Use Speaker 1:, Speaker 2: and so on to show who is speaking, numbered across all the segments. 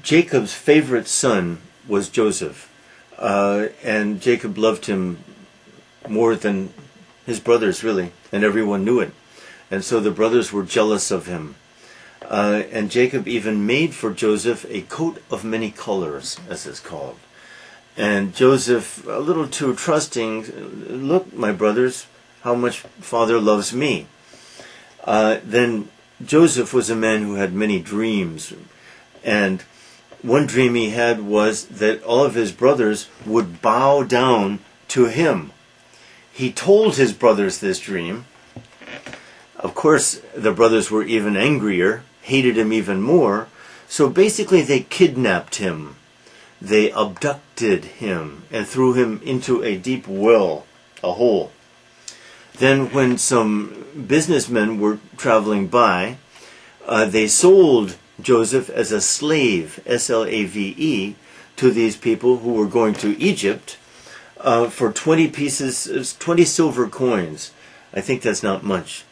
Speaker 1: Jacob's favorite son was Joseph, and Jacob loved him more than his brothers, really, and everyone knew it. And so the brothers were jealous of him. And Jacob even made for Joseph a coat of many colors, as it's called. And Joseph, a little too trusting, look, my brothers, how much Father loves me. Then Joseph was a man who had many dreams. And one dream he had was that all of his brothers would bow down to him. He told his brothers this dream. Of course, the brothers were even angrier, hated him even more. So basically they kidnapped him. They abducted him and threw him into a deep well, a hole. Then when some businessmen were traveling by, they sold Joseph as a slave, S-L-A-V-E, to these people who were going to Egypt for 20 silver coins. I think that's not much.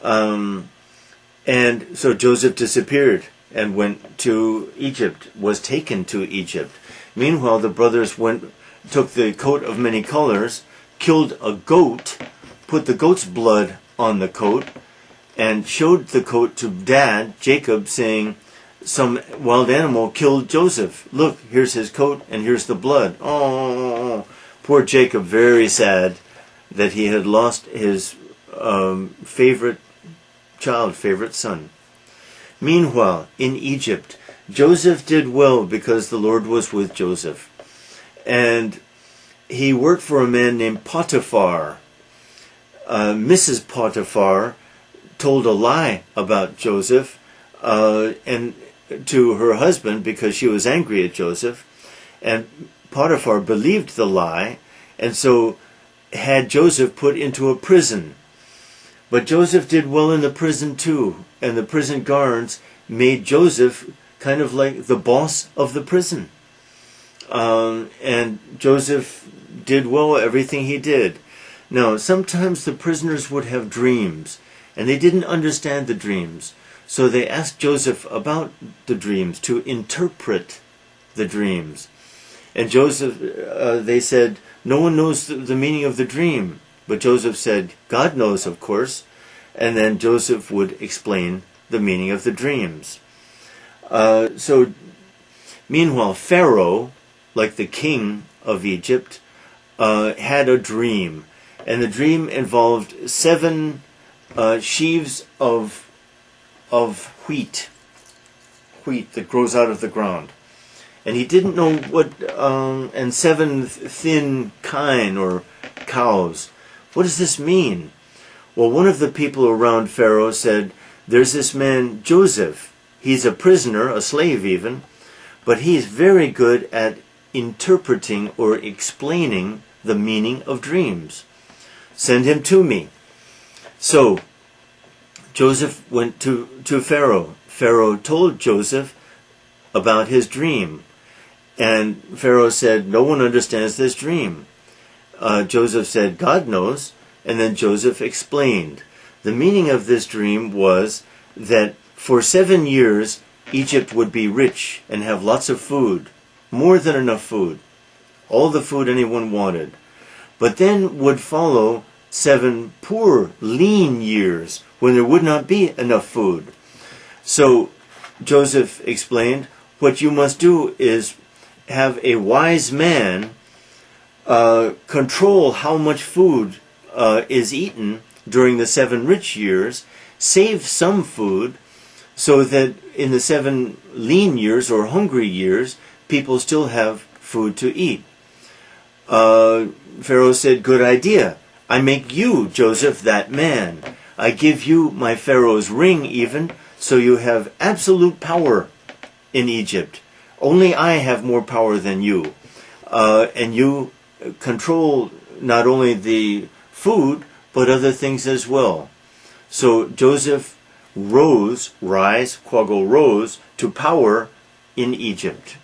Speaker 1: And so Joseph disappeared and went to Egypt, was taken to Egypt. Meanwhile, the brothers took the coat of many colors, killed a goat, put the goat's blood on the coat, and showed the coat to Dad, Jacob, saying, some wild animal killed Joseph. Look, here's his coat and here's the blood. Oh, poor Jacob, very sad that he had lost his favorite child, favorite son. Meanwhile, in Egypt, Joseph did well because the Lord was with Joseph. And he worked for a man named Potiphar. Mrs. Potiphar told a lie about Joseph and to her husband because she was angry at Joseph. And Potiphar believed the lie and so had Joseph put into a prison. But Joseph did well in the prison too, and the prison guards made Joseph kind of like the boss of the prison. And Joseph did well everything he did. Now, sometimes the prisoners would have dreams, and they didn't understand the dreams. So they asked Joseph about the dreams, to interpret the dreams. And Joseph, they said, no one knows the meaning of the dream. But Joseph said, God knows, of course. And then Joseph would explain the meaning of the dreams. So, meanwhile, Pharaoh, like the king of Egypt, had a dream. And the dream involved 7 sheaves of wheat that grows out of the ground. And he didn't know what, and 7 thin kine or cows. What does this mean? Well, one of the people around Pharaoh said, there's this man Joseph. He's a prisoner, a slave even, but he's very good at interpreting or explaining the meaning of dreams. Send him to me. So Joseph went to Pharaoh. Pharaoh told Joseph about his dream. And Pharaoh said, no one understands this dream. Joseph said, God knows. And then Joseph explained. The meaning of this dream was that for 7 years, Egypt would be rich and have lots of food, more than enough food, all the food anyone wanted. But then would follow 7 poor, lean years when there would not be enough food. So Joseph explained, what you must do is have a wise man control how much food is eaten during the 7 rich years, save some food so that in the 7 lean years or hungry years, people still have food to eat. Pharaoh said, good idea. I make you, Joseph, that man. I give you my Pharaoh's ring even, so you have absolute power in Egypt. Only I have more power than you. And you control not only the food, but other things as well. So Joseph rose to power in Egypt.